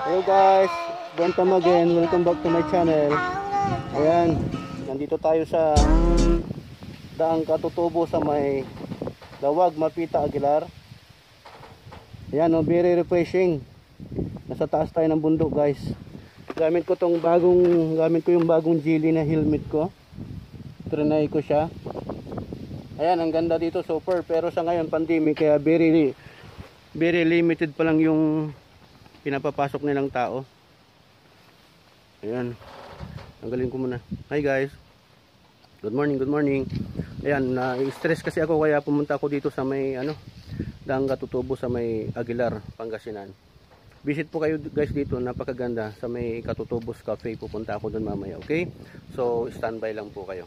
Hello guys, welcome again, welcome back to my channel. Ayan, nandito tayo sa Daang Katutubo sa may Dawag, Mapita, Aguilar. Ayan, oh, very refreshing. Nasa taas tayo ng bundok guys. Gamit ko yung bagong Geely na helmet ko. Trinay ko siya. Ayan, ang ganda dito, super. Pero sa ngayon pandemic, kaya very limited pa lang yung pinapapasok nilang tao. Ayan, tanggalin ko muna. Hi guys, good morning, good morning. Ayan, na-stress kasi ako kaya pumunta ako dito sa may Daang Katutubo sa may Aguilar, Pangasinan. Visit po kayo guys dito, napakaganda sa may Katutubos Cafe. Pupunta ako doon mamaya, okay? So standby lang po kayo.